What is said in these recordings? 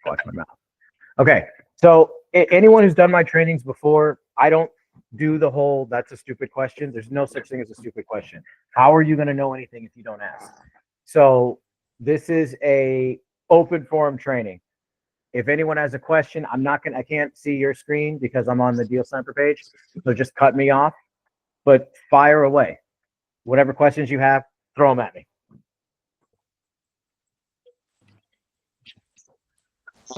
Watch my mouth. Okay, so anyone who's done my trainings before, I don't do the whole that's a stupid question. There's no such thing as a stupid question. How are you going to know anything if you don't ask? So this is a open forum training. If anyone has a question, I can't see your screen because I'm on the Deal Sniper page. So just cut me off, but fire away. Whatever questions you have, throw them at me.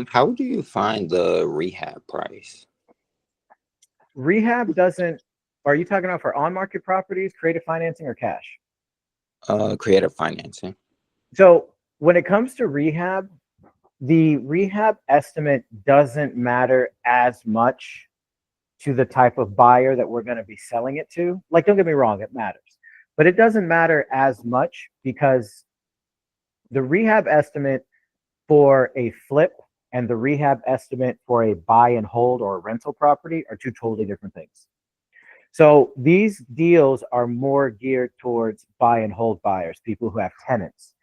How do you find the rehab price? Rehab doesn't, are you talking about for on-market properties, creative financing, or cash? Creative financing. So when it comes to rehab, the rehab estimate doesn't matter as much to the type of buyer that we're going to be selling it to. Like, don't get me wrong, it matters, but it doesn't matter as much because the rehab estimate for a flip and the rehab estimate for a buy and hold or a rental property are two totally different things. So these deals are more geared towards buy and hold buyers, people who have tenants.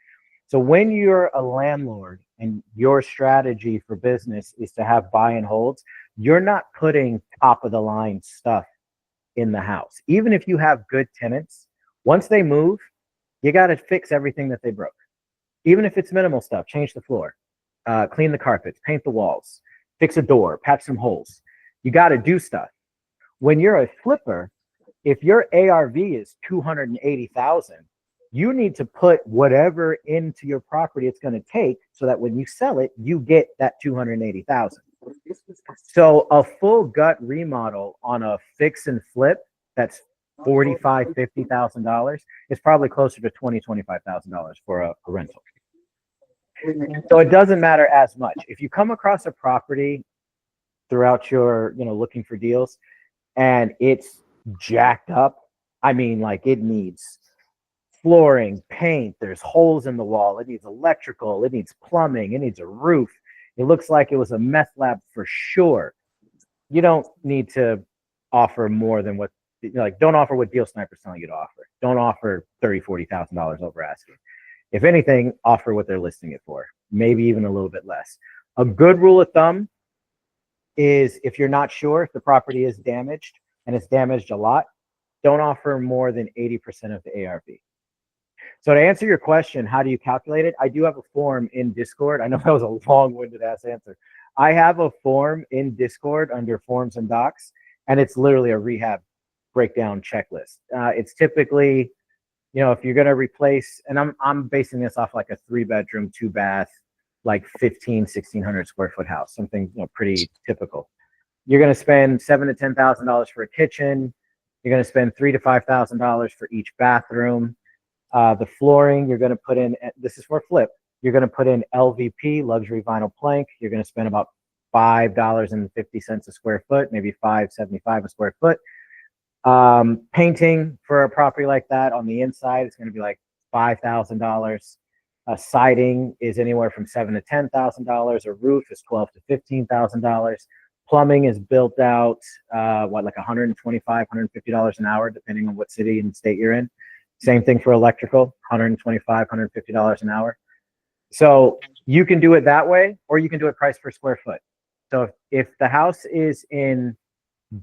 So when you're a landlord and your strategy for business is to have buy and holds, you're not putting top of the line stuff in the house. Even if you have good tenants, once they move, you got to fix everything that they broke. Even if it's minimal stuff, change the floor, clean the carpets, paint the walls, fix a door, patch some holes. You got to do stuff. When you're a flipper, if your ARV is 280,000, you need to put whatever into your property it's going to take so that when you sell it, you get that 280,000. So a full gut remodel on a fix and flip that's $45,000, $50,000 is probably closer to $20,000, $25,000 for a rental. So it doesn't matter as much. If you come across a property throughout your, looking for deals and it's jacked up, I mean, like it needs flooring, paint, there's holes in the wall, it needs electrical, it needs plumbing, it needs a roof. It looks like it was a meth lab for sure. You don't need to offer more than what, don't offer what Deal Sniper's telling you to offer. Don't offer $30,000, $40,000 over asking. If anything, offer what they're listing it for, maybe even a little bit less. A good rule of thumb is if you're not sure if the property is damaged and it's damaged a lot, don't offer more than 80% of the ARV. So to answer your question, how do you calculate it? I do have a form in Discord. I know that was a long-winded ass answer. I have a form in Discord under forms and docs, and it's literally a rehab breakdown checklist. It's typically, if you're going to replace, and I'm basing this off like a 3-bedroom, 2-bath, like 1,600 square foot house, something pretty typical. You're going to spend $7,000 to $10,000 for a kitchen. You're going to spend $3,000 to $5,000 for each bathroom. The flooring you're going to put in, this is for flip, you're going to put in LVP, luxury vinyl plank. You're going to spend about $5.50 a square foot, maybe $5.75 a square foot. Painting for a property like that on the inside, it's going to be like $5,000. Siding is anywhere from $7,000 to $10,000. A roof is $12,000 to $15,000. Plumbing is built out, like $125, $150 an hour, depending on what city and state you're in. Same thing for electrical, $125, $150 an hour. So you can do it that way, or you can do it price per square foot. So if the house is in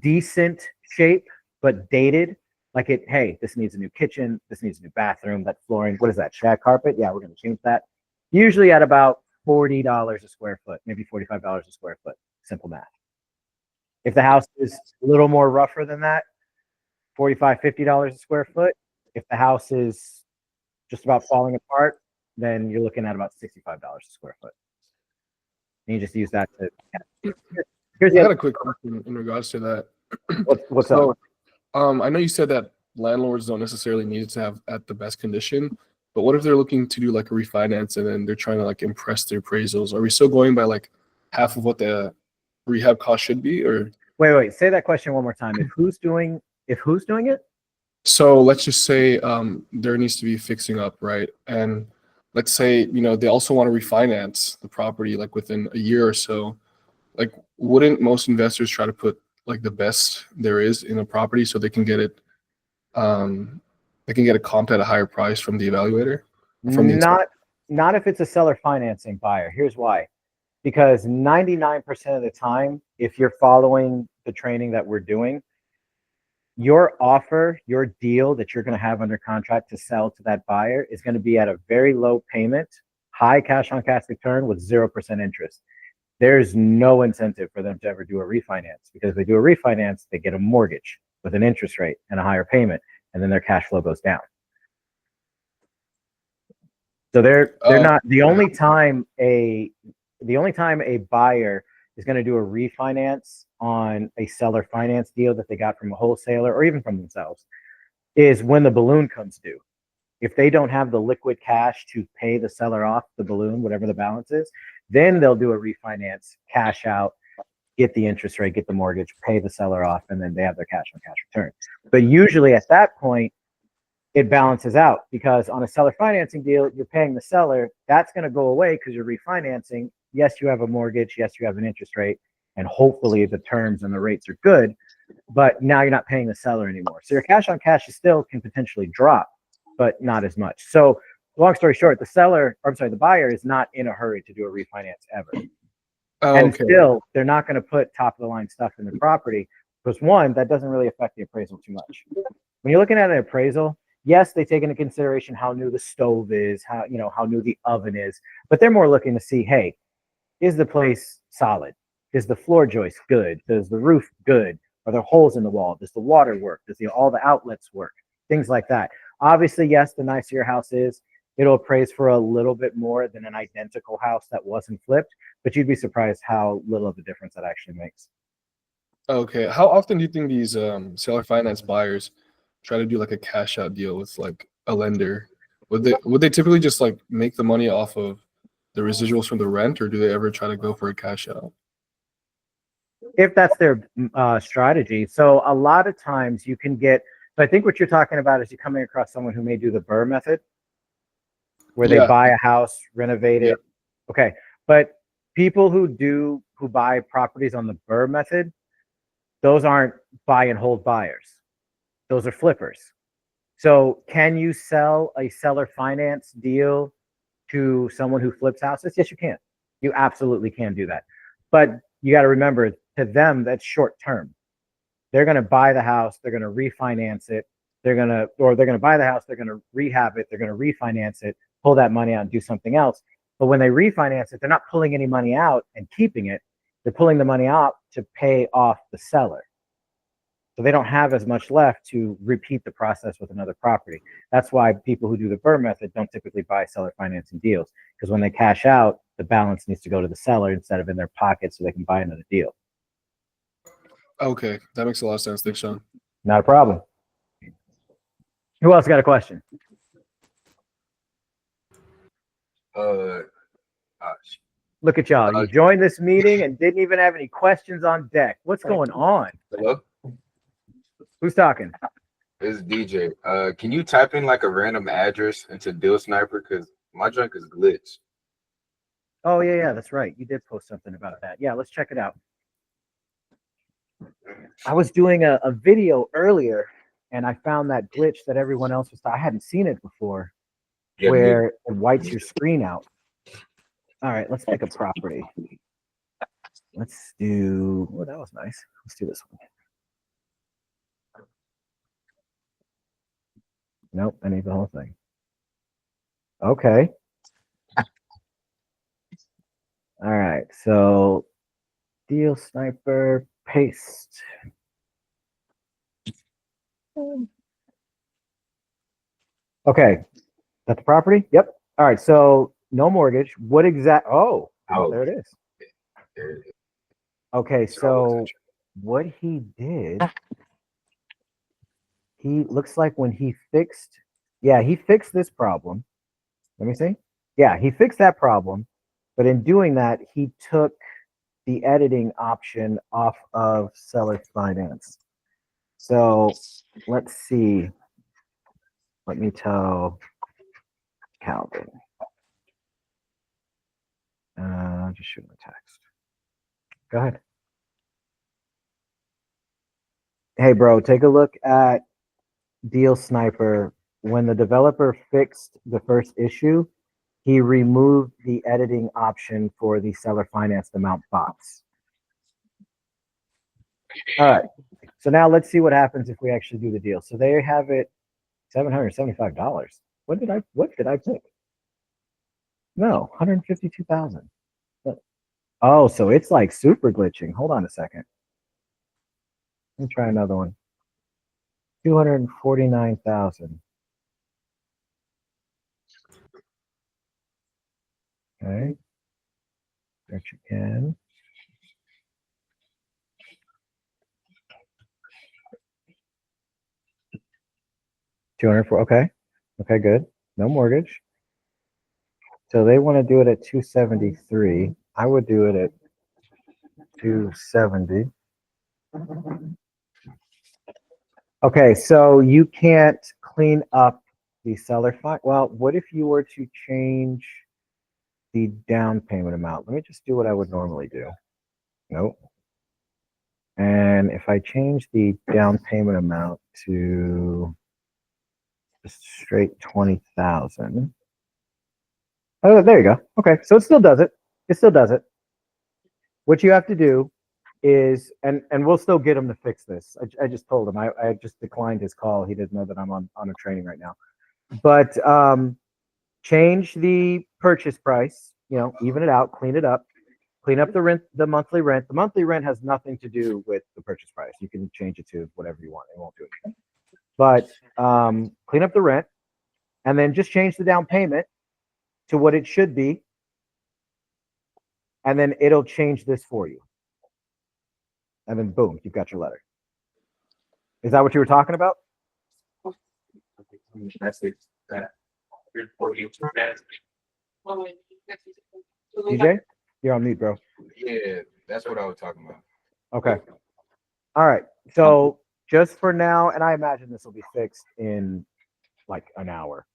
decent shape, but dated, like hey, this needs a new kitchen, this needs a new bathroom, that flooring, what is that, shag carpet? Yeah, we're going to change that. Usually at about $40 a square foot, maybe $45 a square foot, simple math. If the house is a little more rougher than that, $45, $50 a square foot. If the house is just about falling apart, then you're looking at about $65 a square foot. And you just use that to. I got a quick question in regards to that. What's up? I know you said that landlords don't necessarily need it to have at the best condition, but what if they're looking to do like a refinance and then they're trying to like impress their appraisals? Are we still going by like half of what the rehab cost should be, or? Wait, say that question one more time. If who's doing it? So let's just say there needs to be fixing up, right? And let's say, they also want to refinance the property like within a year or so. Like, wouldn't most investors try to put like the best there is in a property so they can get it, comped at a higher price from the evaluator? Not if it's a seller financing buyer. Here's why. because 99% of the time, if you're following the training that we're doing, your offer, your deal that you're going to have under contract to sell to that buyer is going to be at a very low payment, high cash on cash return with 0% interest. There's no incentive for them to ever do a refinance, because if they do a refinance, they get a mortgage with an interest rate and a higher payment, and then their cash flow goes down. So they're not the only time a buyer is going to do a refinance on a seller finance deal that they got from a wholesaler or even from themselves is when the balloon comes due. If they don't have the liquid cash to pay the seller off the balloon, whatever the balance is, then they'll do a refinance, cash out, get the interest rate, get the mortgage, pay the seller off, and then they have their cash on cash return. But usually at that point, it balances out, because on a seller financing deal, you're paying the seller. That's going to go away because you're refinancing. Yes, you have a mortgage. Yes, you have an interest rate. And hopefully the terms and the rates are good. But now you're not paying the seller anymore. So your cash on cash is still can potentially drop, but not as much. So long story short, the buyer is not in a hurry to do a refinance ever. And still, they're not going to put top of the line stuff in the property because, one, that doesn't really affect the appraisal too much. When you're looking at an appraisal, yes, they take into consideration how new the stove is, how new the oven is, but they're more looking to see, hey, is the place solid? Is the floor joist good? Does the roof good? Are there holes in the wall? Does the water work? Does all the outlets work? Things like that. Obviously, yes, the nicer your house is, it'll appraise for a little bit more than an identical house that wasn't flipped, but you'd be surprised how little of a difference that actually makes. Okay. How often do you think these seller finance buyers try to do like a cash out deal with like a lender? Would they typically just like make the money off of the residuals from the rent, or do they ever try to go for a cash out? If that's their strategy. So a lot of times you can get, so I think what you're talking about is you're coming across someone who may do the BRRRR method, where they buy a house, renovate it. Okay. But people who buy properties on the BRRRR method, those aren't buy and hold buyers. Those are flippers. So can you sell a seller finance deal to someone who flips houses? Yes, you can. You absolutely can do that. But you got to remember, to them, that's short term. They're going to buy the house, they're going to refinance it, they're going to buy the house, they're going to rehab it, they're going to refinance it, pull that money out and do something else. But when they refinance it, they're not pulling any money out and keeping it. They're pulling the money out to pay off the seller. So they don't have as much left to repeat the process with another property. That's why people who do the BRRRR method don't typically buy seller financing deals, because when they cash out, the balance needs to go to the seller instead of in their pocket so they can buy another deal. Okay, that makes a lot of sense. Thanks, Sean. Not a problem. Who else got a question? Look at y'all. You joined this meeting and didn't even have any questions on deck. What's going on? Hello? Who's talking? It's DJ. Can you type in like a random address into Deal Sniper? Because my junk is glitched. Oh, yeah, that's right. You did post something about that. Yeah, let's check it out. I was doing a video earlier, and I found that glitch that everyone else was. I hadn't seen it before, where it whites your screen out. All right, let's pick a property. Let's do. Oh, that was nice. Let's do this one. Nope, I need the whole thing. Okay. All right, so Deal Sniper, paste. Okay, that's the property? Yep. All right, so no mortgage. What exact? Oh, there it is. Okay, so what he did, he looks like when he fixed, he fixed this problem. Let me see. Yeah, he fixed that problem. But in doing that, he took the editing option off of seller finance. So let's see. Let me tell Calvin. Just shoot him a text. Go ahead. Hey, bro, take a look at Deal Sniper. When the developer fixed the first issue, he removed the editing option for the seller financed amount box. All right. So now let's see what happens if we actually do the deal. So they have it $775. What did I pick? No, 152,000. Oh, so it's like super glitching. Hold on a second. Let me try another one. 249,000. Okay. Search again. $204. Okay. Okay, good. No mortgage. So they want to do it at 273. I would do it at 270. Okay, so you can't clean up the seller fine. Well, what if you were to change the down payment amount? Let me just do what I would normally do. Nope. And if I change the down payment amount to just straight 20,000. Oh, there you go. Okay, so it still does it. It still does it. What you have to do is, and we'll still get him to fix this. I just told him I just declined his call. He didn't know that I'm on a training right now. But change the purchase price. You know, even it out, clean it up, clean up the rent, the monthly rent. The monthly rent has nothing to do with the purchase price. You can change it to whatever you want. It won't do anything. But clean up the rent, and then just change the down payment to what it should be, and then it'll change this for you. And then boom, you've got your letter. Is that what you were talking about? DJ, you're on mute, bro. Yeah, that's what I was talking about. Okay. All right. So just for now, and I imagine this will be fixed in like an hour.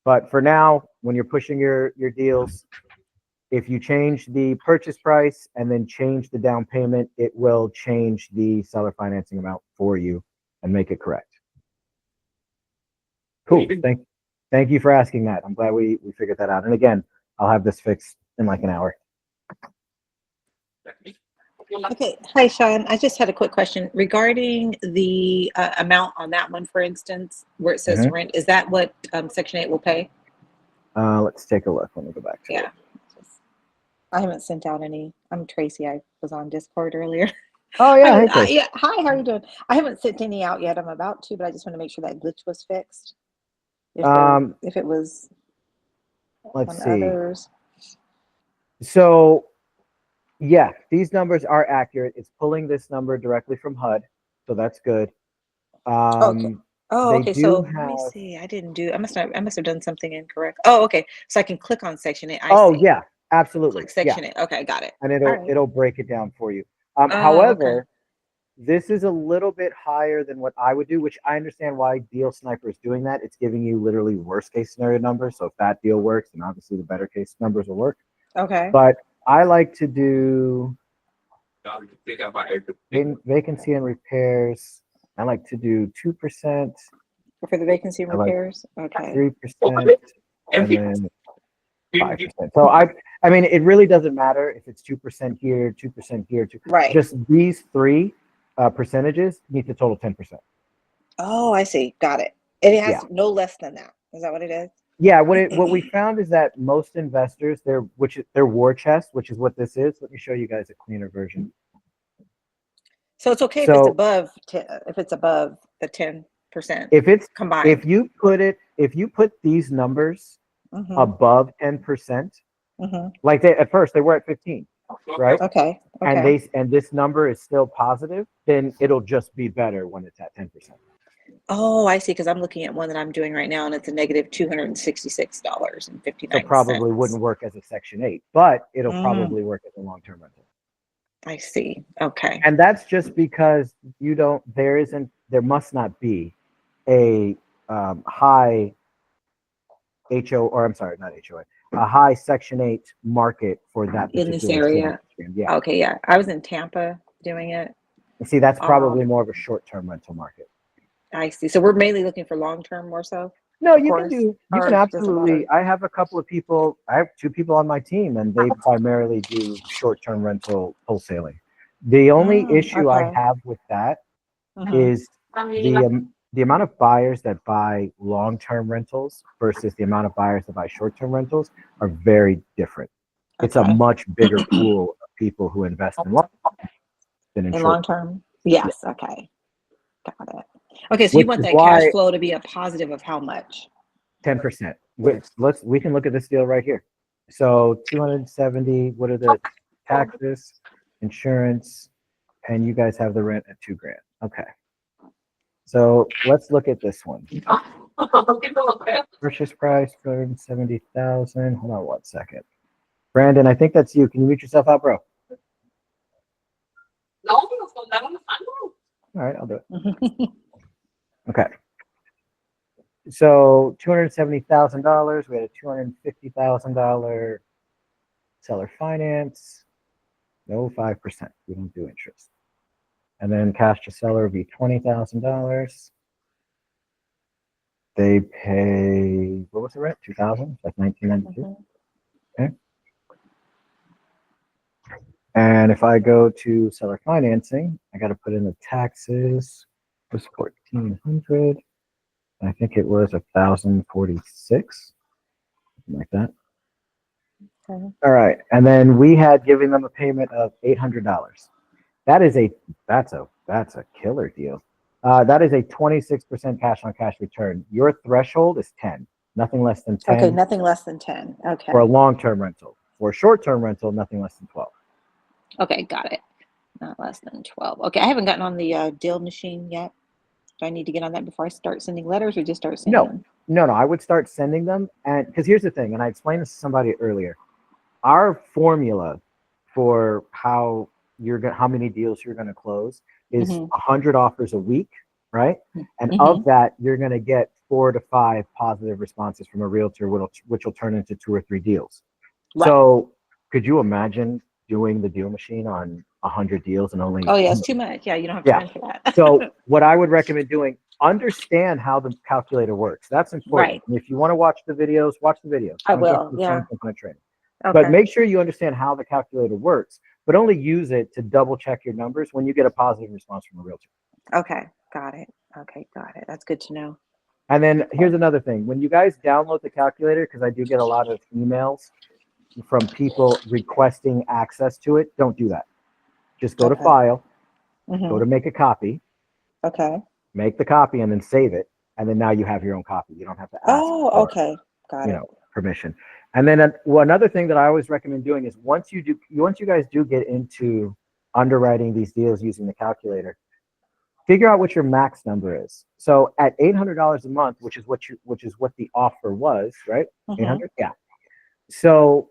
But for now, when you're pushing your deals, if you change the purchase price and then change the down payment, it will change the seller financing amount for you and make it correct. Cool. Thank you for asking that. I'm glad we figured that out. And again, I'll have this fixed in like an hour. Okay. Hi, Sean. I just had a quick question regarding the amount on that one, for instance, where it says rent. Is that what Section 8 will pay? Let's take a look. Let me go back to it. I haven't sent out any. I'm Tracy. I was on Discord earlier. Oh, yeah. Hey, Tracy. Yeah. Hi, how are you doing? I haven't sent any out yet. I'm about to, but I just want to make sure that glitch was fixed. If it was let's on see. others. So, yeah, these numbers are accurate. It's pulling this number directly from HUD, so that's good. Okay. Oh, they okay. do So have- let me see. I must have done something incorrect. Oh, okay. So I can click on Section 8. Oh, see. yeah, absolutely. Click Section 8. Okay, got it. And right. it'll break it down for you. Oh, However, okay. this is a little bit higher than what I would do, which I understand why Deal Sniper is doing that. It's giving you literally worst case scenario numbers. So if that deal works, then obviously the better case numbers will work. Okay. But I like to do vacancy and repairs. I like to do 2%, For the vacancy and I like repairs? Okay. 3%, and then 5%. So I mean, it really doesn't matter if it's 2% here, 2% here, Right. Just these three percentages need to total 10%. Oh, I see. Got it. And it has Yeah. no less than that. Is that what it is? Yeah, what we found is that most investors, their war chest, which is what this is. Let me show you guys a cleaner version. So it's okay if So- it's above the 10% If it's combined. if you put these numbers Mhm, above 10%, mhm. like at first they were at 15, right? Okay. And this number is still positive, then it'll just be better when it's at 10%. Oh, I see. Because I'm looking at one that I'm doing right now, and it's a negative $266.59. So probably wouldn't work as a Section 8, but it'll Mm. probably work as a long-term rental. I see. Okay. And that's just because there must not be a high a high Section 8 market for that In this particular area. stream. Yeah. Okay. Yeah. I was in Tampa doing it. And see, that's probably more of a short-term rental market. I see. So we're mainly looking for long-term more so? No, of you can course, do, you or can it doesn't matter? absolutely. I have a couple of people, I have 2 people on my team and they primarily do short-term rental wholesaling. The only issue I Okay. have with that Mhm. is the amount of buyers that buy long-term rentals versus the amount of buyers that buy short-term rentals are very different. It's a Okay. much bigger pool of people who invest in long than in In short. long term? Yeah. Yes. Okay. Got it. Okay, so you Which want is that cash why flow to be a positive of how much? 10%. We can look at this deal right here. So 270, what are the taxes, insurance, and you guys have the rent at $2,000. Okay. So let's look at this one. Purchase price, 270,000. Hold on 1 second. Brandon, I think that's you. Can you mute yourself out, bro? All right, I'll do it. Okay. So $270,000. We had a $250,000 seller finance. No 5%. We don't do interest. And then cash to seller would be $20,000. They pay, what was the rent? 2,000, like 1992. Okay. And if I go to seller financing, I got to put in the taxes. It was 1,400. I think it was 1,046, something like that. Okay. All right, and then we had given them a payment of $800. That's a killer deal. That is a 26% cash on cash return. Your threshold is 10, nothing less than 10 Okay, nothing less than 10. Okay. for a long-term rental. For a short-term rental, nothing less than 12. Okay, got it. Not less than 12. Okay, I haven't gotten on the deal machine yet. Do I need to get on that before I start sending letters or just start sending them? No. I would start sending them, and because here's the thing, and I explained this to somebody earlier. Our formula for how many deals you're gonna close is Mhm. 100 offers a week, right? And Mhm. of that, you're gonna get 4 to 5 positive responses from a realtor, which will turn into 2 or 3 deals. Right. So, could you imagine doing the deal machine on 100 deals and only? Oh, yeah, it's too much. Yeah, you don't have Yeah. time for that. So, what I would recommend doing, understand how the calculator works. That's important. Right. And if you want to watch the videos, watch the videos. I Don't just will, do yeah. training, training. Okay. But make sure you understand how the calculator works, but only use it to double check your numbers when you get a positive response from a realtor. Okay, got it. Okay, got it. That's good to know. And then here's another thing. When you guys download the calculator, because I do get a lot of emails from people requesting access to it, don't do that. Just go to Okay. File, go Mhm. to Make a Copy, Okay. make the copy, and then save it. And then now you have your own copy. You don't have to ask Oh, for, okay. Got it. permission. And then another thing that I always recommend doing is once you guys do get into underwriting these deals using the calculator, figure out what your max number is. So at $800 a month, which is what the offer was, right? Mhm. 800, yeah. So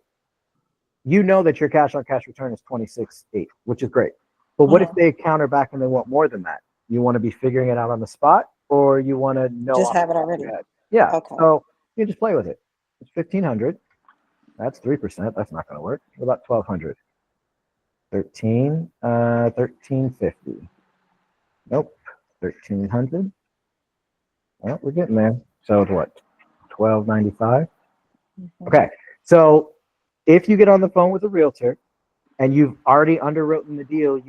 you know that your cash on cash return is 26.8, which is great. But what if they counter back and they want more than that? You want to be figuring it out on the spot, or you want to know Just off have the it top of already. your head? Yeah. Okay. So you just play with it. It's 1,500. That's 3%. That's not going to work. What about 1,200? 1350. Nope. 1,300. Well, we're getting there. So it's what? 1,295. Mhm. Okay. So if you get on the phone with a realtor and you've already underwritten the deal with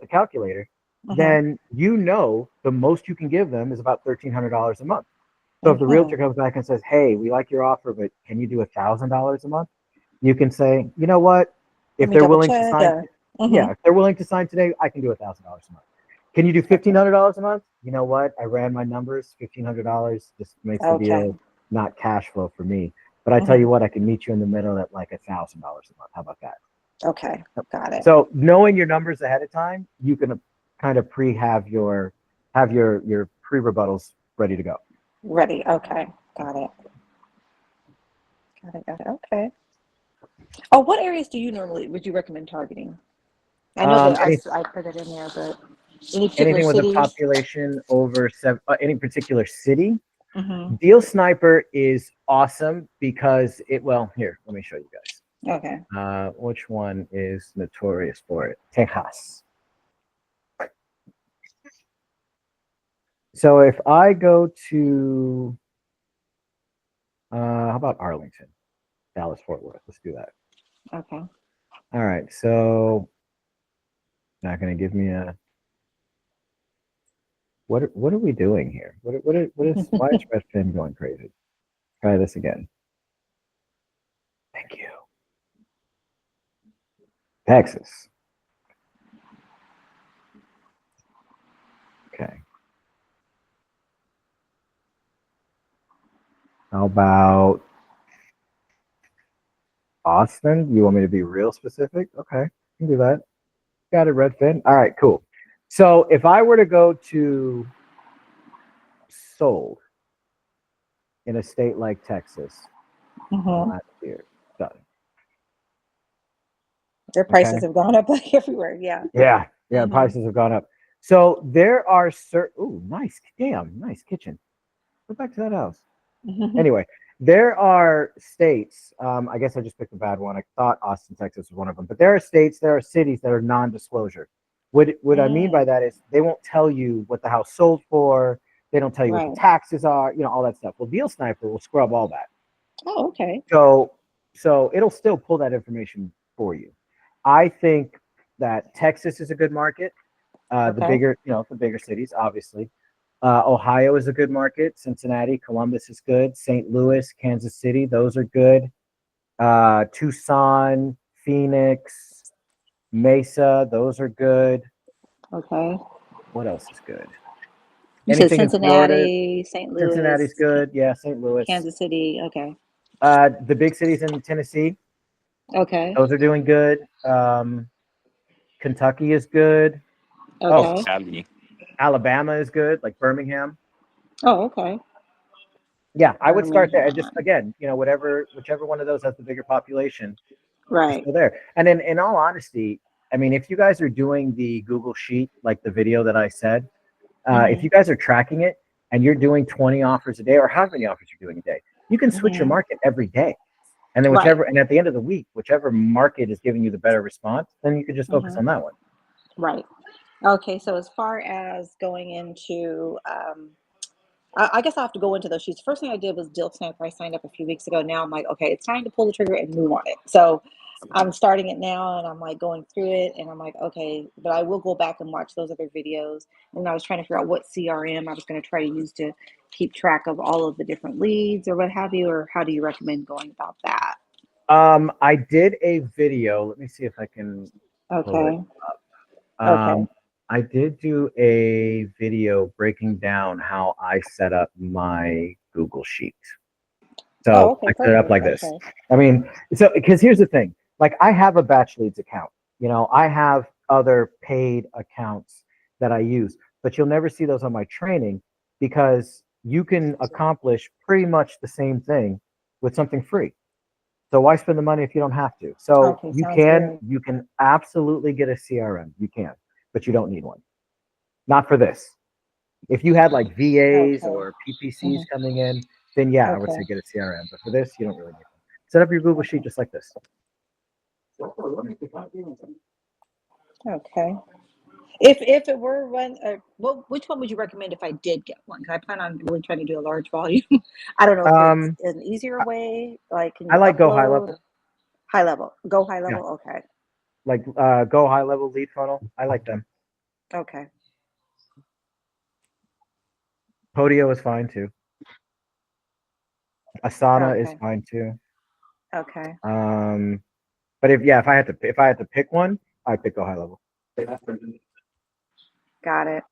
the calculator, Mhm. then you know the most you can give them is about $1,300 a month. So if the realtor comes back and says, "Hey, we like your offer, but can you do $1,000 a month?" You can say, "You know what? Let If me they're double willing to check. sign, Mhm. if they're willing to sign today, I can do $1,000 a month. Can you do $1,500 a month? You know what? I ran my numbers. $1,500 just makes the Okay. deal not cash flow for me. But I tell you what, I can meet you in the middle at like $1,000 a month. How about that?" Okay. Got it. So knowing your numbers ahead of time, you can kind of have your pre-rebuttals ready to go. Ready. Okay. Got it. Got it. Got it. Okay. Oh, what areas would you recommend targeting? I know that I put it in there, but any particular Anything with a cities? population over any particular city. Mm-hmm. Deal Sniper is awesome because here, let me show you guys. Okay. Which one is notorious for it? Texas. So if I go to, how about Arlington, Dallas, Fort Worth? Let's do that. Okay. All right. So not going to give me a, what are we doing here? Why is Redfin going crazy? Try this again. Thank you. Texas. Okay. How about Austin? You want me to be real specific? Okay, I can do that. Got it, Redfin. All right, cool. So if I were to go to sold in a state like Texas Mhm. last year, done. Their prices Okay. have gone up like everywhere. Yeah. Yeah, Mhm. prices have gone up. So there are certain. Oh, nice. Damn, nice kitchen. Go back to that house. Anyway, there are states. I guess I just picked a bad one. I thought Austin, Texas was one of them. But there are states, there are cities that are non-disclosure. What I mean by that is they won't tell you what the house sold for. They don't tell you what the Right. taxes are. You know, all that stuff. Well, Deal Sniper will scrub all that. Oh, okay. So it'll still pull that information for you. I think that Texas is a good market. The Okay. bigger, the bigger cities, obviously. Ohio is a good market. Cincinnati, Columbus is good. St. Louis, Kansas City, those are good. Tucson, Phoenix, Mesa, those are good. Okay. What else is good? You said Anything in Florida? Cincinnati, St. Cincinnati's Louis, good. Yeah, St. Louis. Kansas City. Okay. The big cities in Tennessee, Okay. those are doing good. Kentucky is good. Oh, Oh, Okay. Cali. Alabama is good, like Birmingham. Oh, okay. Yeah, I would start there. And just Birmingham. again, whichever one of those has the bigger population, just Right. go there. And then, in all honesty, I mean, if you guys are doing the Google Sheet, like the video that I said, if you guys are tracking it and you're doing 20 offers a day, or however many offers you're doing a day, you can switch your market every day. And then Right. and at the end of the week, whichever market is giving you the better response, then you can just focus Mhm. on that one. Right. Okay. So as far as going into, I guess I'll have to go into those sheets. First thing I did was Deal Sniper. I signed up a few weeks ago. Now I'm like, okay, it's time to pull the trigger and move on it. So I'm starting it now and I'm like going through it and I'm like, okay, but I will go back and watch those other videos. And I was trying to figure out what CRM I was going to try to use to keep track of all of the different leads or what have you, or how do you recommend going about that? I did a video. Let me see if I can pull it Okay. up. Okay. I did do a video breaking down how I set up my Google Sheet. Oh, So okay. I set it up Perfect. like this. Okay. I mean, so because here's the thing, like I have a Batch Leads account, I have other paid accounts that I use, but you'll never see those on my training because you can accomplish pretty much the same thing with something free. So why spend the money if you don't have to? So Okay. you Sounds can good. you can absolutely get a CRM. You can, but you don't need one. Not for this. If you had like VAs Okay. or PPCs Mhm. coming in, then yeah, I would say Okay. get a CRM. But for this, you don't really need one. Set up your Google Sheet Okay. just like this. Okay. If it were one, well, which one would you recommend if I did get one? 'Cause I plan on really trying to do a large volume. I don't know if it's Um, an easier way. Like, can I you like Go High upload Level. high level? Go high Yeah, level. Okay. like Go High Level Lead Funnel. I like them. Okay. Podio is fine too. Asana is Okay. fine too. Okay. But if I had to pick one, I'd pick Go High Level. Got it.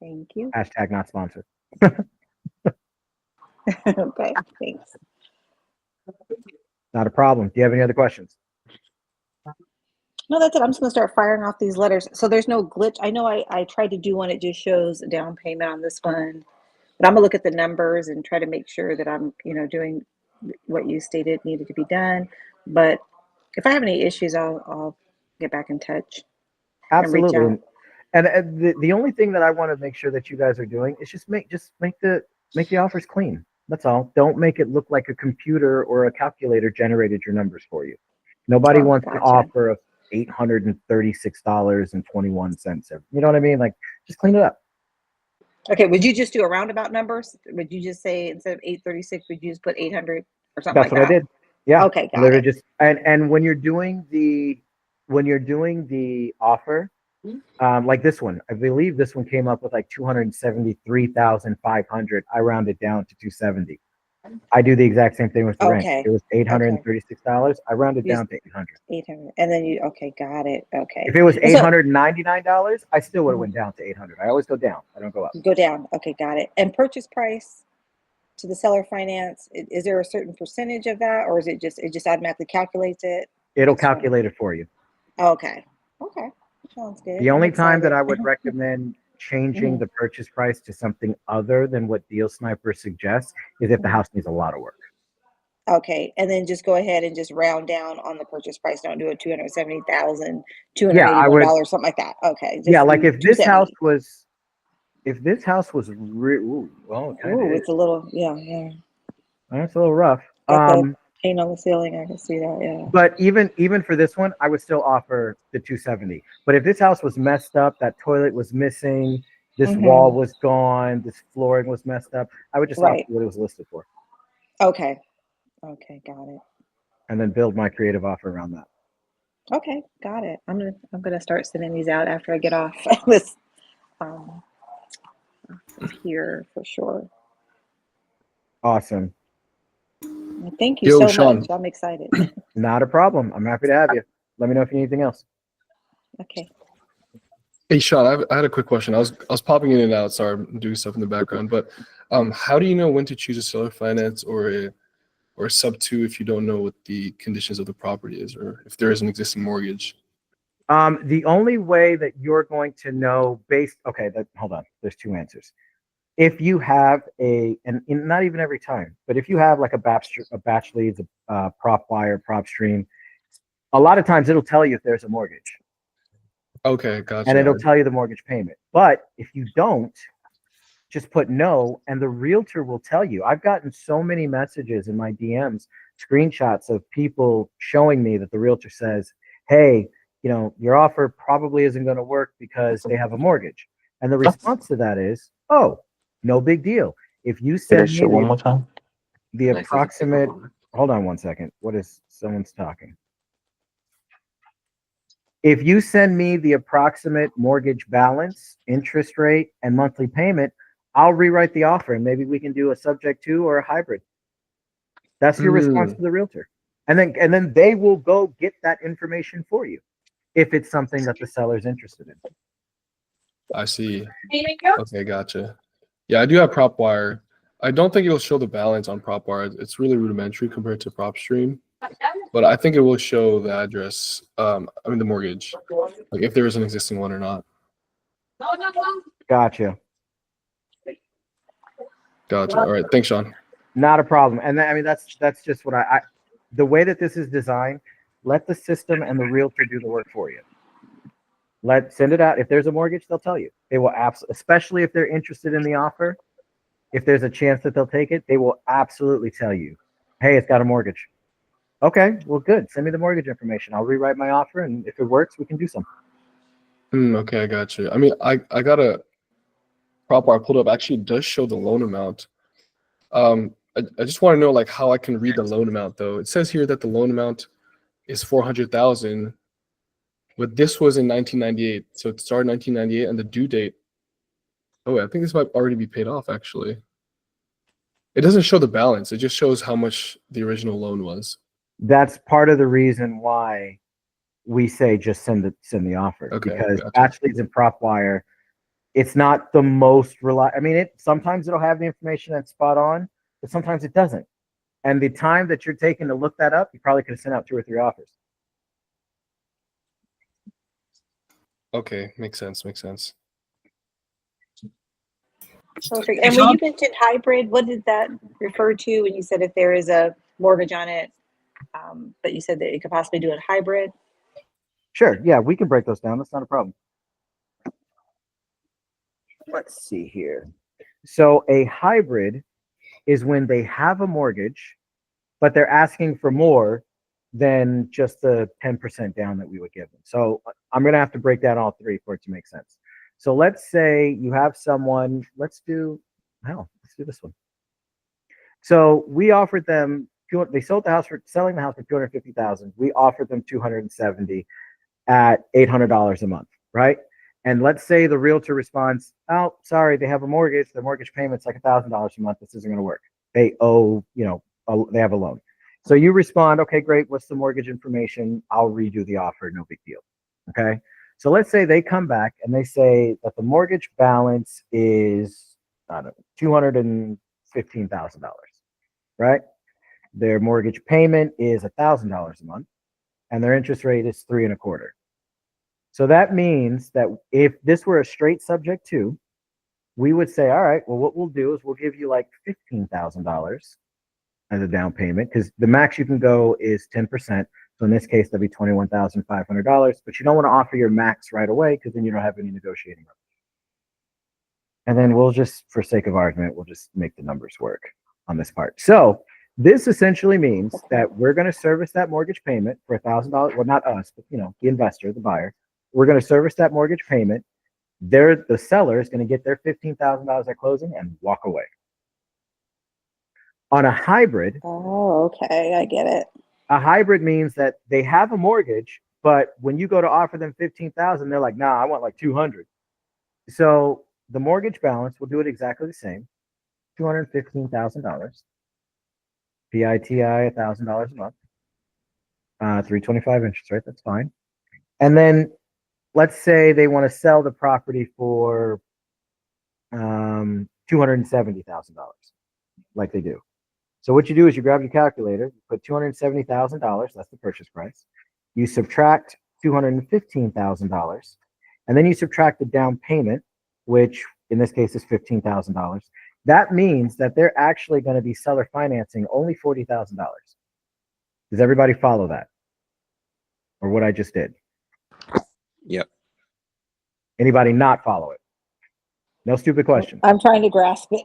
Thank you. Hashtag not sponsored. Okay. Thanks. Not a problem. Do you have any other questions? No, that's it. I'm just gonna start firing off these letters. So there's no glitch. I know I tried to do one. It just shows a down payment on this one, but I'm gonna look at the numbers and try to make sure that I'm, doing what you stated needed to be done. But if I have any issues, I'll get back in touch and reach Absolutely. out. And the only thing that I want to make sure that you guys are doing is just make the offers clean. That's all. Don't make it look like a computer or a calculator generated your numbers for you. Nobody Oh, wants to gotcha. offer a $836.21. You know what I mean? Like, just clean it up. Okay, would you just do a roundabout numbers? Would you just say instead of 836, would you just put 800 or something That's like what I that? did. Yeah. Okay, got Literally it. just, and when you're doing the offer, like this one, I believe this one came up with like 273,500. I rounded down to 270. I do the exact same thing with the rent. Okay, It was okay. $836. I rounded You down to 800. 800, and then you, okay, got it. Okay. If it was And so $899, I still would have Mhm. went down to 800. I always go down. I don't go up. Go down. Okay, got it. And purchase price to the seller finance, is there a certain percentage of that, or is it just automatically calculates it? It'll Just trying to- calculate it for you. Okay. Okay. Sounds good. The I'm only time that excited. I would recommend changing Mhm. the purchase price to something other than what Deal Sniper suggests is if the Mhm. house needs a lot of work. Okay, and then just go ahead and just round down on the purchase price. Don't do a 270,000, Yeah, I would. $281, something like that. Okay, Yeah, just like do 270. if this house was, ooh, well, it kind of Ooh, is. it's a little, yeah. That's a little rough. Got the paint on the ceiling. I can see that. Yeah. But even for this one, I would still offer the 270. But if this house was messed up, that toilet was missing, this wall Mm-hmm. was gone, this flooring was messed up, I would just offer Right. what it was listed for, Okay. Okay. Got it. and then build my creative offer around that. Okay. Got it. I'm gonna start sending these out after I get off this um here for sure. Awesome. Well, thank you Yo, so Sean. much. I'm excited. Not a problem. I'm happy to have you. Let me know if you need anything else. Okay. Hey, Sean, I had a quick question. I was popping in and out. Sorry, I'm doing stuff in the background. But how do you know when to choose a seller finance or a sub two if you don't know what the conditions of the property is or if there is an existing mortgage? The only way that you're going to know hold on. There's two answers. If you have and not even every time, but if you have like a batch leads, a prop buyer, prop stream, a lot of times it'll tell you if there's a mortgage Okay, gotcha. and it'll tell you the mortgage payment. But if you don't, just put no, and the realtor will tell you. I've gotten so many messages in my DMs, screenshots of people showing me that the realtor says, hey, your offer probably isn't going to work because they have a mortgage. And the response to that is, oh, no big deal. If you Say that send shit me one more time. the approximate, hold on one second. What is someone's talking? If you send me the approximate mortgage balance, interest rate, and monthly payment, I'll rewrite the offer and maybe we can do a subject to or a hybrid. That's your response to the realtor. And then they will go get that information for you if it's something that the seller's interested in. I see. Okay, gotcha. Yeah, I do have PropWire. I don't think it'll show the balance on PropWire. It's really rudimentary compared to PropStream, but I think it will show the address. The mortgage, like if there is an existing one or not. Gotcha. Gotcha. All right, thanks, Sean. Not a problem. And that's just what I the way that this is designed, let the system and the realtor do the work for you. Send it out. If there's a mortgage, they'll tell you. They will especially if they're interested in the offer. If there's a chance that they'll take it, they will absolutely tell you, hey, it's got a mortgage. Okay, well, good. Send me the mortgage information. I'll rewrite my offer, and if it works, we can do something. Okay, I got you. I got a PropWire pulled up. Actually, it does show the loan amount. I just want to know like how I can read the loan amount though. It says here that the loan amount is 400,000, but this was in 1998. So it started 1998, and the due date. Oh, I think this might already be paid off. Actually, it doesn't show the balance. It just shows how much the original loan was. That's part of the reason why we say just send the offer, Okay, because gotcha. batch leads and PropWire, it's not the most reliable. I mean, sometimes it'll have the information that's spot on, but sometimes it doesn't. And the time that you're taking to look that up, you probably could have sent out 2 or 3 offers. Okay, makes sense. Perfect. And when you mentioned hybrid, what did that refer to when you said if there is a mortgage on it, but you said that it could possibly do a hybrid? Sure. Yeah, we can break those down. That's not a problem. Let's see here. So a hybrid is when they have a mortgage, but they're asking for more than just the 10% down that we would give them. So I'm going to have to break down all 3 for it to make sense. So let's say you have someone, let's do this one. So we offered them, they sold the house for selling the house for 250,000. We offered them 270 at $800 a month, right? And let's say the realtor responds, "Oh, sorry, they have a mortgage. Their mortgage payment's like $1,000 a month. This isn't going to work. They owe, they have a loan." So you respond, "Okay, great. What's the mortgage information? I'll redo the offer. No big deal." Okay. So let's say they come back and they say that the mortgage balance is, I don't know, $215,000, right? Their mortgage payment is $1,000 a month, and their interest rate is 3.25. So that means that if this were a straight subject to, we would say, all right, well, what we'll do is we'll give you like $15,000 as a down payment, because the max you can go is 10%. So in this case, that'd be $21,500, but you don't want to offer your max right away because then you don't have any negotiating room. And then we'll just, for sake of argument, we'll just make the numbers work on this part. So this essentially means that we're going to service that mortgage payment for $1,000. Well, not us, but the investor, the buyer. We're going to service that mortgage payment. The seller is going to get their $15,000 at closing and walk away. On a hybrid. Oh, okay. I get it. A hybrid means that they have a mortgage, but when you go to offer them 15,000, they're like, "Nah, I want like 200." So the mortgage balance will do it exactly the same, $215,000. PITI $1,000 a month, 325 interest rate. That's fine. And then let's say they want to sell the property for $270,000, like they do. So what you do is you grab your calculator, you put $270,000. That's the purchase price. You subtract $215,000, and then you subtract the down payment, which in this case is $15,000. That means that they're actually going to be seller financing only $40,000. Does everybody follow that? Or what I just did? Yep. Anybody not follow it? No stupid questions. I'm trying to grasp it.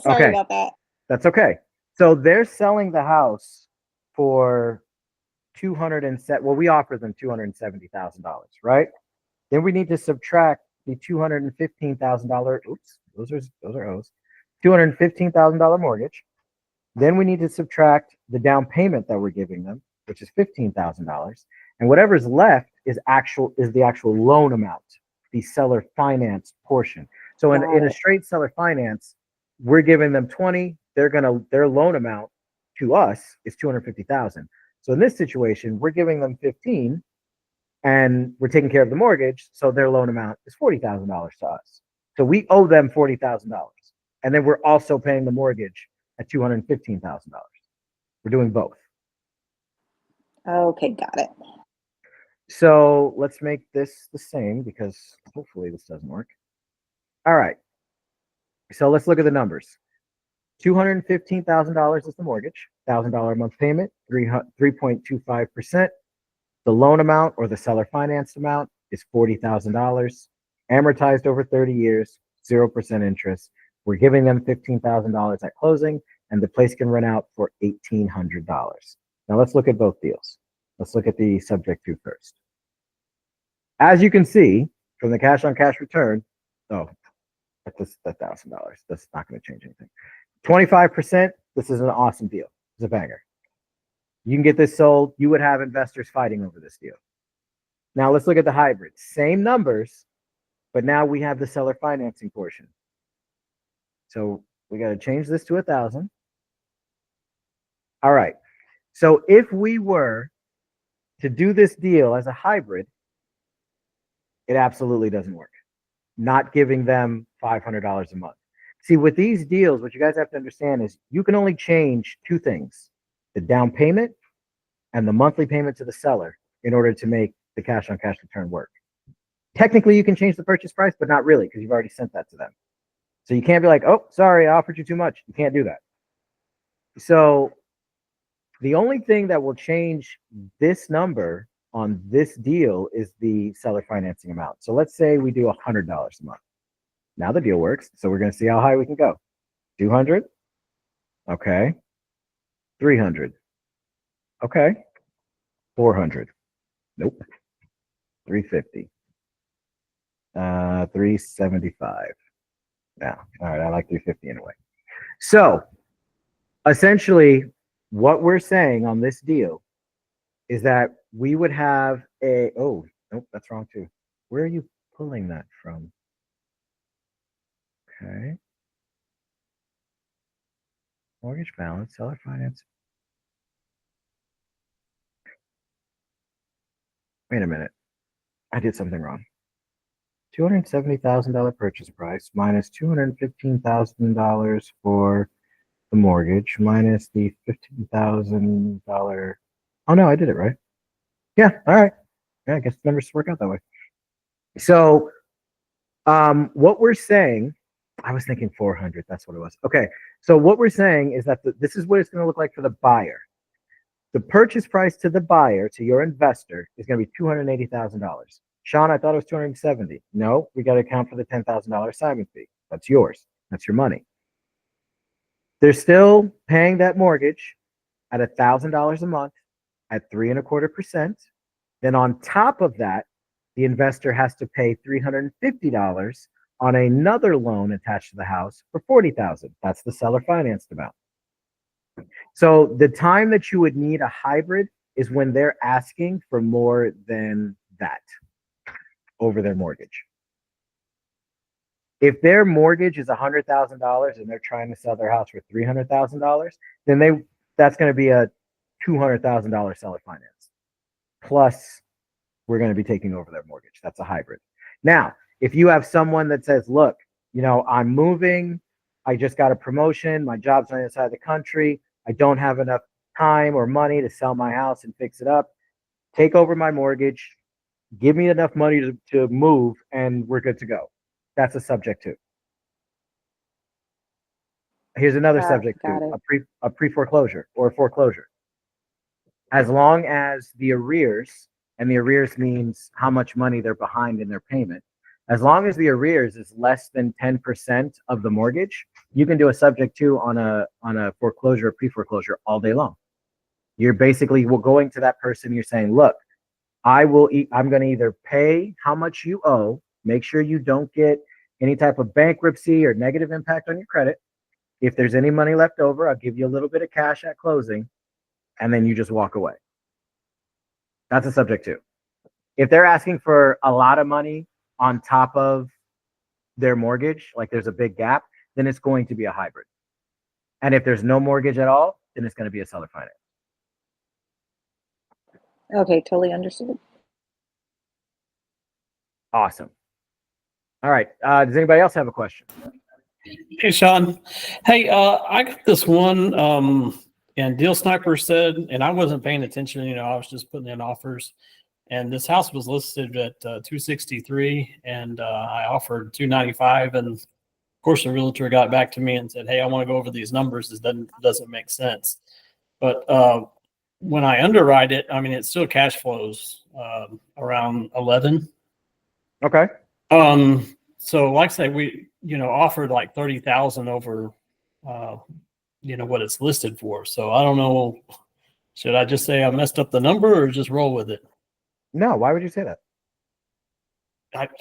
Sorry Okay. about that. That's okay. So they're selling the house for we offer them $270,000, right? Then we need to subtract the $215,000. Oops, those are O's. $215,000 mortgage. Then we need to subtract the down payment that we're giving them, which is $15,000, and whatever's left is the actual loan amount, the seller finance portion. So in a straight seller finance, we're giving them 20. Their loan amount to us is 250,000. So in this situation, we're giving them 15, and we're taking care of the mortgage. So their loan amount is $40,000 to us. So we owe them $40,000, and then we're also paying the mortgage at $215,000. We're doing both. Okay, got it. So let's make this the same, because hopefully this doesn't work. All right. So let's look at the numbers. $215,000 is the mortgage, $1,000 a month payment, 3.25%. The loan amount, or the seller financed amount, is $40,000, amortized over 30 years, 0% interest. We're giving them $15,000 at closing, and the place can rent out for $1,800. Now let's look at both deals. Let's look at the subject to first. As you can see from the cash on cash return, that's $1,000. That's not going to change anything. 25%, this is an awesome deal. It's a banger. You can get this sold. You would have investors fighting over this deal. Now let's look at the hybrid. Same numbers, but now we have the seller financing portion. So we got to change this to 1,000. All right. So if we were to do this deal as a hybrid, it absolutely doesn't work. Not giving them $500 a month. See, with these deals, what you guys have to understand is you can only change two things: the down payment and the monthly payment to the seller, in order to make the cash on cash return work. Technically, you can change the purchase price, but not really, because you've already sent that to them. So you can't be like, "Oh, sorry, I offered you too much." You can't do that. So the only thing that will change this number on this deal is the seller financing amount. So let's say we do $100 a month. Now the deal works. So we're going to see how high we can go. 200. Okay. 300. Okay. 400. Nope. 350. 375. Yeah. All right. I like 350 anyway. So essentially, what we're saying on this deal is that we would have oh, nope, that's wrong too. Where are you pulling that from? Okay. Mortgage balance, seller finance. Wait a minute. I did something wrong. $270,000 purchase price minus $215,000 for the mortgage minus the $15,000. Oh no, I did it right. Yeah, all right. Yeah, I guess the numbers work out that way. So, what we're saying, I was thinking 400. That's what it was. Okay, so what we're saying is that this is what it's going to look like for the buyer. The purchase price to the buyer, to your investor, is going to be $280,000. Sean, I thought it was 270. No, we got to account for the $10,000 assignment fee. That's yours. That's your money. They're still paying that mortgage at $1,000 a month at 3.25%. Then on top of that, the investor has to pay $350 on another loan attached to the house for $40,000. That's the seller financed amount. So the time that you would need a hybrid is when they're asking for more than that over their mortgage. If their mortgage is $100,000 and they're trying to sell their house for $300,000, then that's going to be a $200,000 seller finance. Plus, we're going to be taking over their mortgage. That's a hybrid. Now, if you have someone that says, look, I'm moving, I just got a promotion, my job's on the other side of the country, I don't have enough time or money to sell my house and fix it up, take over my mortgage, give me enough money to move, and we're good to go. That's a subject to. Here's another subject to, a pre-foreclosure or foreclosure. As long as the arrears, and the arrears means how much money they're behind in their payment, as long as the arrears is less than 10% of the mortgage, you can do a subject to on a foreclosure or pre-foreclosure all day long. You're basically going to that person, you're saying, look, I'm going to either pay how much you owe, make sure you don't get any type of bankruptcy or negative impact on your credit. If there's any money left over, I'll give you a little bit of cash at closing, and then you just walk away. That's a subject to. If they're asking for a lot of money on top of their mortgage, like there's a big gap, then it's going to be a hybrid. And if there's no mortgage at all, then it's going to be a seller finance. Okay, totally understood. Awesome. All right. Does anybody else have a question? Hey, Sean. Hey, I got this one, and Deal Sniper said, and I wasn't paying attention, I was just putting in offers. And this house was listed at 263, and I offered 295. And of course, the realtor got back to me and said, "Hey, I want to go over these numbers. This doesn't make sense." But when I underwrite it, it still cash flows around 11. Okay. So like I say, we offered like 30,000 over what it's listed for. So I don't know. Should I just say I messed up the number or just roll with it? No, why would you say that?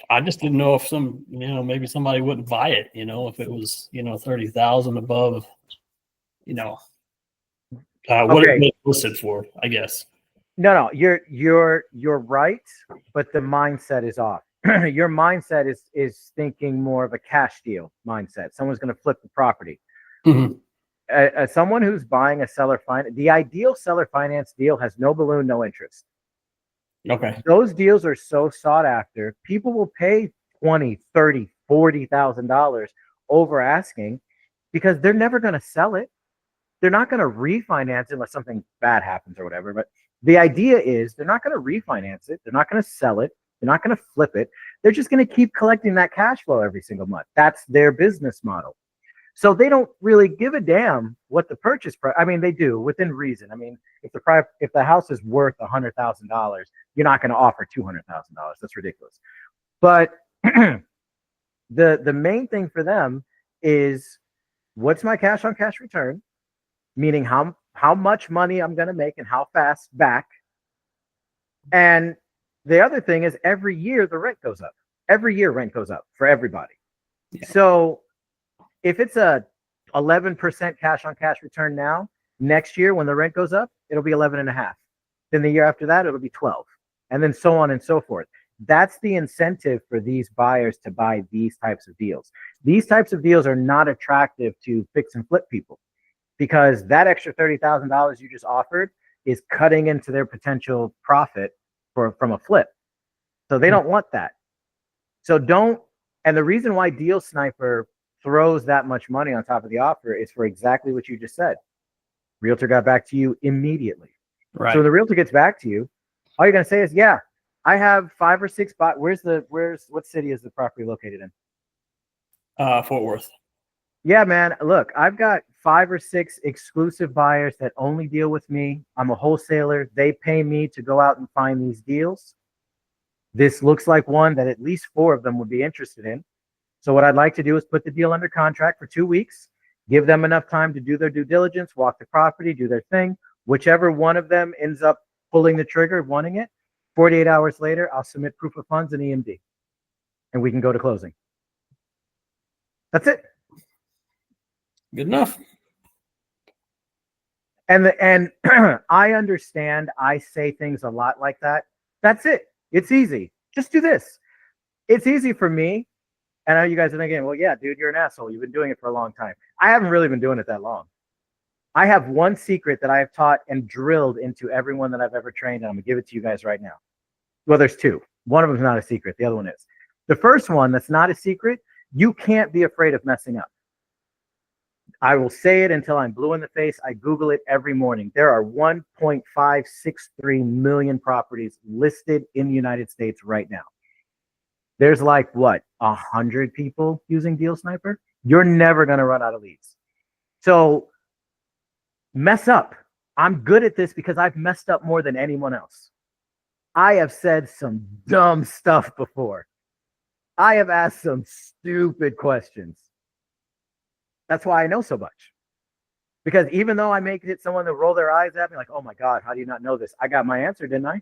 I just didn't know if maybe somebody wouldn't buy it, if it was, 30,000 above, what it listed for, I guess. No, you're right, but the mindset is off. Your mindset is thinking more of a cash deal mindset. Someone's going to flip the property. Mm-hmm. Someone who's buying a seller finance, the ideal seller finance deal has no balloon, no interest. Okay. Those deals are so sought after. People will pay $20,000, $30,000, $40,000 over asking because they're never going to sell it. They're not going to refinance it unless something bad happens or whatever. But the idea is they're not going to refinance it. They're not going to sell it. They're not going to flip it. They're just going to keep collecting that cash flow every single month. That's their business model. So they don't really give a damn what the purchase price. They do within reason. If the house is worth $100,000, you're not going to offer $200,000. That's ridiculous. But the main thing for them is what's my cash on cash return, meaning how much money I'm going to make and how fast back. And the other thing is every year the rent goes up. Every year rent goes up for everybody. Yeah. So if it's a 11% cash on cash return now, next year when the rent goes up, it'll be 11.5. Then the year after that, it'll be 12, and then so on and so forth. That's the incentive for these buyers to buy these types of deals. These types of deals are not attractive to fix and flip people because that extra $30,000 you just offered is cutting into their potential profit from a flip. So they don't want that. So don't, and the reason why Deal Sniper throws that much money on top of the offer is for exactly what you just said. Realtor got back to you immediately. Right. So when the realtor gets back to you, all you're gonna say is, "Yeah, I have 5 or 6 what city is the property located in?" Fort Worth. Yeah, man. Look, I've got 5 or 6 exclusive buyers that only deal with me. I'm a wholesaler. They pay me to go out and find these deals. This looks like one that at least 4 of them would be interested in. So what I'd like to do is put the deal under contract for 2 weeks, give them enough time to do their due diligence, walk the property, do their thing. Whichever one of them ends up pulling the trigger, wanting it, 48 hours later, I'll submit proof of funds and EMD, and we can go to closing. That's it. Good enough. And I understand I say things a lot like that. That's it. It's easy. Just do this. It's easy for me. And I know you guys are thinking, well, yeah, dude, you're an asshole. You've been doing it for a long time. I haven't really been doing it that long. I have one secret that I have taught and drilled into everyone that I've ever trained, and I'm going to give it to you guys right now. Well, there's 2. One of them is not a secret. The other one is. The first one that's not a secret, you can't be afraid of messing up. I will say it until I'm blue in the face. I Google it every morning. There are 1.563 million properties listed in the United States right now. There's like, what, 100 people using Deal Sniper? You're never going to run out of leads. So mess up. I'm good at this because I've messed up more than anyone else. I have said some dumb stuff before. I have asked some stupid questions. That's why I know so much. Because even though I make it someone to roll their eyes at me like, oh my God, how do you not know this? I got my answer, didn't I?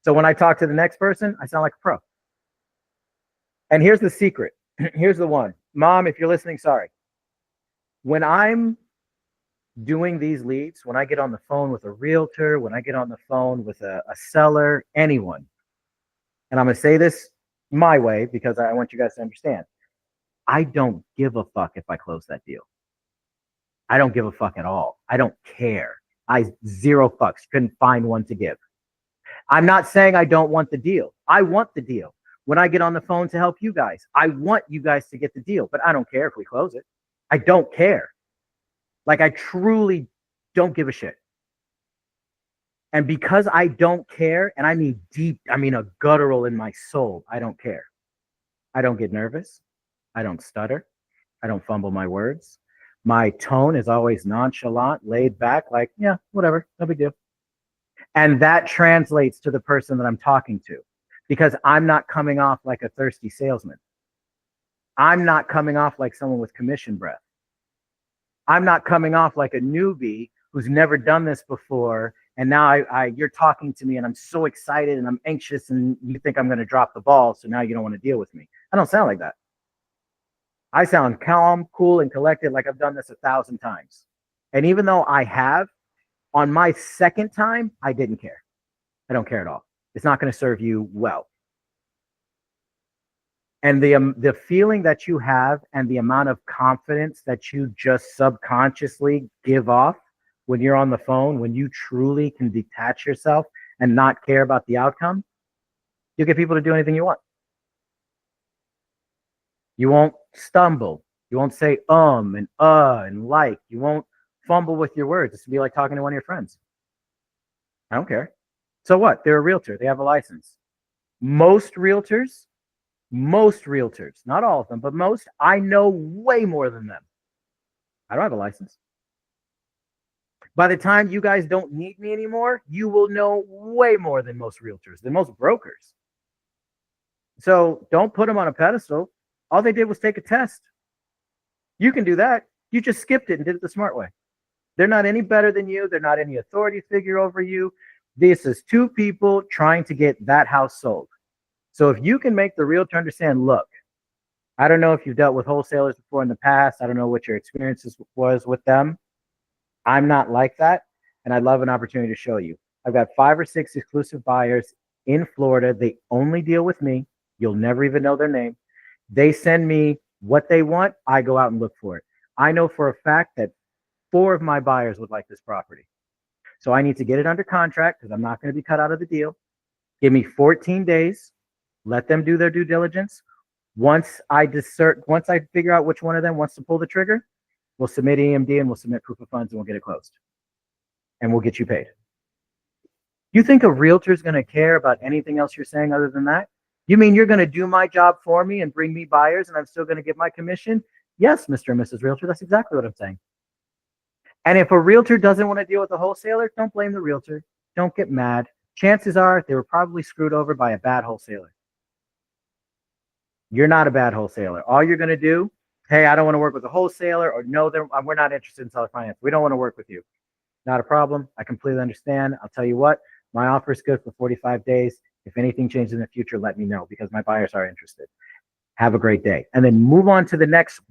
So when I talk to the next person, I sound like a pro. And here's the secret. Here's the one. Mom, if you're listening, sorry. When I'm doing these leads, when I get on the phone with a realtor, when I get on the phone with a seller, anyone, and I'm going to say this my way because I want you guys to understand. I don't give a fuck if I close that deal. I don't give a fuck at all. I don't care. I zero fucks. Couldn't find one to give. I'm not saying I don't want the deal. I want the deal. When I get on the phone to help you guys, I want you guys to get the deal, but I don't care if we close it. I don't care. Like, I truly don't give a shit. And because I don't care, and I mean deep, I mean a guttural in my soul, I don't care. I don't get nervous. I don't stutter. I don't fumble my words. My tone is always nonchalant, laid back, like, yeah, whatever, no big deal. And that translates to the person that I'm talking to, because I'm not coming off like a thirsty salesman. I'm not coming off like someone with commission breath. I'm not coming off like a newbie who's never done this before. And now you're talking to me and I'm so excited and I'm anxious and you think I'm going to drop the ball. So now you don't want to deal with me. I don't sound like that. I sound calm, cool, and collected like I've done this 1,000 times. And even though I have, on my second time, I didn't care. I don't care at all. It's not going to serve you well. And the feeling that you have and the amount of confidence that you just subconsciously give off when you're on the phone, when you truly can detach yourself and not care about the outcome, you'll get people to do anything you want. You won't stumble. You won't say and like. You won't fumble with your words. It's be like talking to one of your friends. I don't care. So what? They're a realtor. They have a license. Most realtors, not all of them, but most, I know way more than them. I don't have a license. By the time you guys don't need me anymore, you will know way more than most realtors, than most brokers. So don't put them on a pedestal. All they did was take a test. You can do that. You just skipped it and did it the smart way. They're not any better than you. They're not any authority figure over you. This is 2 people trying to get that house sold. So if you can make the realtor understand, look, I don't know if you've dealt with wholesalers before in the past. I don't know what your experiences was with them. I'm not like that. And I'd love an opportunity to show you. I've got 5 or 6 exclusive buyers in Florida. They only deal with me. You'll never even know their name. They send me what they want. I go out and look for it. I know for a fact that 4 of my buyers would like this property. So I need to get it under contract because I'm not going to be cut out of the deal. Give me 14 days. Let them do their due diligence. Once I figure out which one of them wants to pull the trigger, we'll submit EMD and we'll submit proof of funds and we'll get it closed. And we'll get you paid. You think a realtor is going to care about anything else you're saying other than that? You mean you're going to do my job for me and bring me buyers and I'm still going to get my commission? Yes, Mr. and Mrs. Realtor, that's exactly what I'm saying. And if a realtor doesn't want to deal with a wholesaler, don't blame the realtor. Don't get mad. Chances are they were probably screwed over by a bad wholesaler. You're not a bad wholesaler. All you're going to do, hey, I don't want to work with a wholesaler, or no, we're not interested in seller finance. We don't want to work with you. Not a problem. I completely understand. I'll tell you what, my offer is good for 45 days. If anything changes in the future, let me know because my buyers are interested. Have a great day. And then move on to the next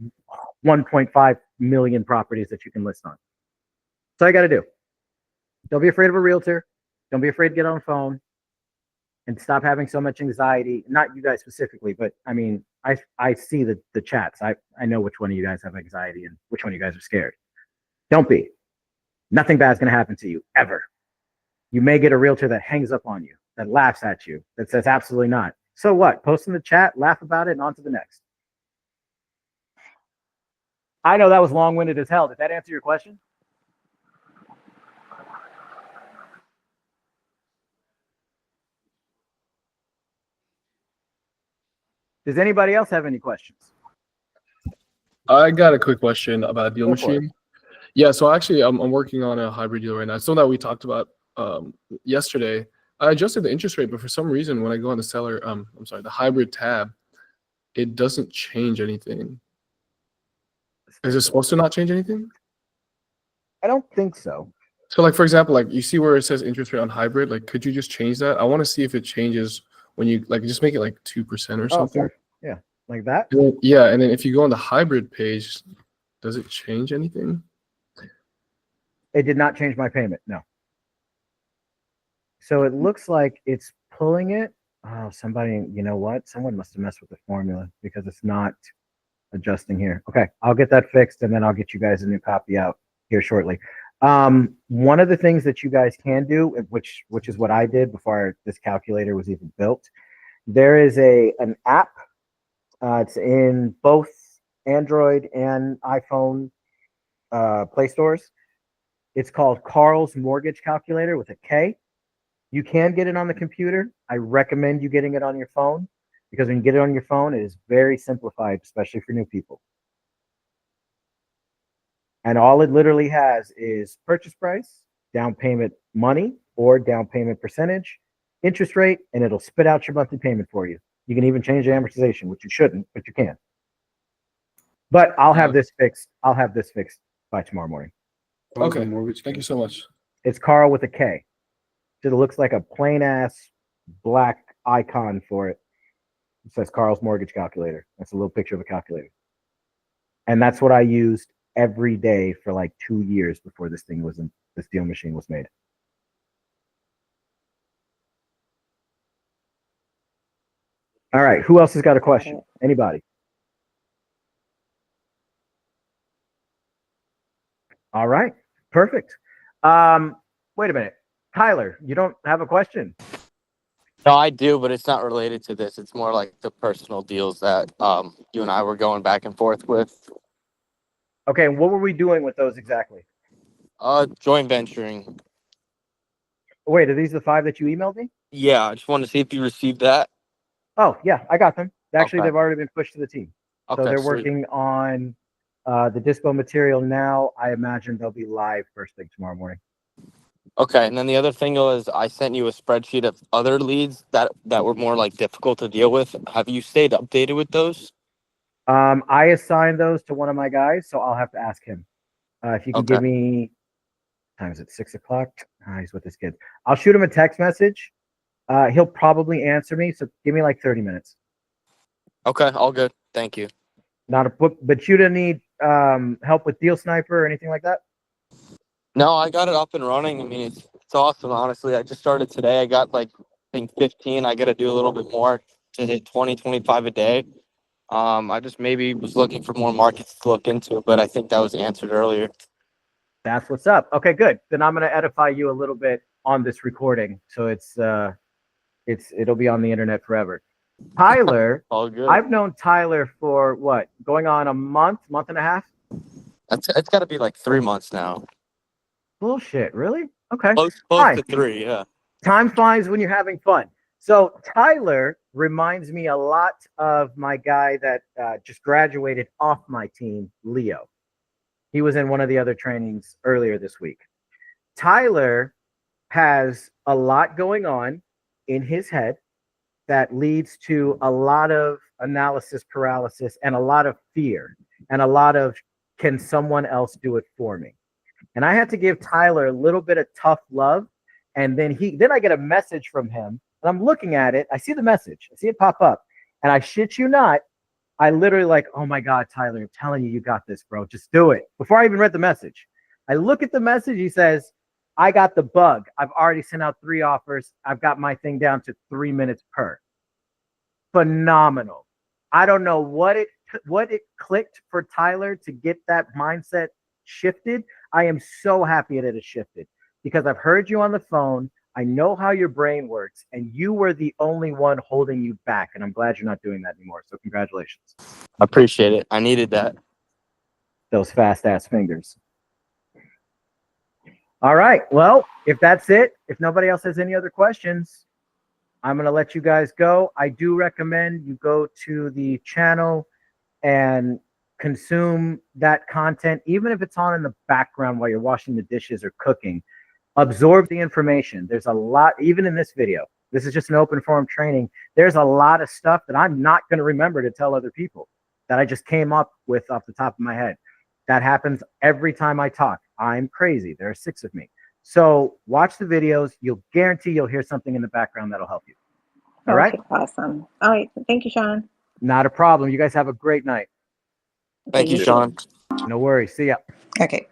1.5 million properties that you can list on. That's all you got to do. Don't be afraid of a realtor. Don't be afraid to get on the phone and stop having so much anxiety. Not you guys specifically, but I mean, I see the chats. I know which one of you guys have anxiety and which one of you guys are scared. Don't be. Nothing bad's going to happen to you ever. You may get a realtor that hangs up on you, that laughs at you, that says absolutely not. So what? Post in the chat, laugh about it, and on to the next. I know that was long-winded as hell. Did that answer your question? Does anybody else have any questions? I got a quick question about a deal Go for it. machine. Yeah, so actually, I'm working on a hybrid deal right now. It's something that we talked about yesterday. I adjusted the interest rate, but for some reason, when I go on the hybrid tab, it doesn't change anything. Is it supposed to not change anything? I don't think so. So, like, for example, like you see where it says interest rate on hybrid, like, could you just change that? I want to see if it changes when you just make it like 2% or something. Sure. Yeah, like that. And then, yeah, and then if you go on the hybrid page, does it change anything? It did not change my payment. No. So it looks like it's pulling it. Oh, somebody, you know what? Someone must have messed with the formula because it's not adjusting here. Okay, I'll get that fixed and then I'll get you guys a new copy out here shortly. One of the things that you guys can do, which is what I did before this calculator was even built, there is an app. It's in both Android and iPhone Play stores. It's called Carl's Mortgage Calculator with a K. You can get it on the computer. I recommend you getting it on your phone because when you get it on your phone, it is very simplified, especially for new people. And all it literally has is purchase price, down payment money or down payment percentage, interest rate, and it'll spit out your monthly payment for you. You can even change the amortization, which you shouldn't, but you can. But I'll have this fixed. I'll have this fixed by tomorrow morning. Okay, thank you so much. It's Carl with a K. It looks like a plain ass black icon for it. It says Carl's Mortgage Calculator. That's a little picture of a calculator. And that's what I used every day for like 2 years before this deal machine was made. All right. Who else has got a question? Anybody? All right. Perfect. Wait a minute. Tyler, you don't have a question? No, I do, but it's not related to this. It's more like the personal deals that you and I were going back and forth with. Okay. And what were we doing with those exactly? Joint venturing. Wait, are these the 5 that you emailed me? Yeah, I just wanted to see if you received that. Oh, yeah, I got them. Actually, Okay. they've already been pushed to the team. Okay, So they're sweet. working on the dispo material now. I imagine they'll be live first thing tomorrow morning. Okay, and then the other thing was I sent you a spreadsheet of other leads that were more like difficult to deal with. Have you stayed updated with those? I assigned those to one of my guys, so I'll have to ask him. If you can give me, what time is it? 6 o'clock? He's with his kids. I'll shoot him a text message He'll probably answer me, so give me like 30 minutes. Okay, all good. Thank you. Not a book, but you didn't need help with Deal Sniper or anything like that? No, I got it up and running. I mean, it's awesome, honestly. I just started today. I got like, I think 15. I got to do a little bit more to hit 20, 25 a day. I just maybe was looking for more markets to look into, but I think that was answered earlier. That's what's up. Okay, good. Then I'm going to edify you a little bit on this recording, so it'll be on the internet forever. Tyler, All good. I've known Tyler for what, going on a month and a half? It's got to be like 3 months now. Bullshit, really? Okay. Close Hi. to 3, yeah. Time flies when you're having fun. So Tyler reminds me a lot of my guy that just graduated off my team, Leo. He was in one of the other trainings earlier this week. Tyler has a lot going on in his head that leads to a lot of analysis paralysis and a lot of fear and a lot of, can someone else do it for me? And I had to give Tyler a little bit of tough love. And then I get a message from him, and I'm looking at it. I see the message. I see it pop up. And I shit you not, I literally like, oh my God, Tyler, I'm telling you, you got this, bro. Just do it. Before I even read the message, I look at the message. He says, I got the bug. I've already sent out 3 offers. I've got my thing down to 3 minutes per. Phenomenal. I don't know what it clicked for Tyler to get that mindset shifted. I am so happy that it shifted because I've heard you on the phone. I know how your brain works, and you were the only one holding you back. And I'm glad you're not doing that anymore. So congratulations. I appreciate it. I needed that. Those fast ass fingers. All right. Well, if that's it, if nobody else has any other questions, I'm going to let you guys go. I do recommend you go to the channel and consume that content, even if it's on in the background while you're washing the dishes or cooking. Absorb the information. There's a lot, even in this video. This is just an open forum training. There's a lot of stuff that I'm not going to remember to tell other people that I just came up with off the top of my head. That happens every time I talk. I'm crazy. There are 6 of me. So watch the videos. You'll guarantee you'll hear something in the background that'll help you. All right? Awesome. All right. Thank you, Sean. Not a problem. You guys have a great night. Thank you, Sean. No worries. See ya. Okay.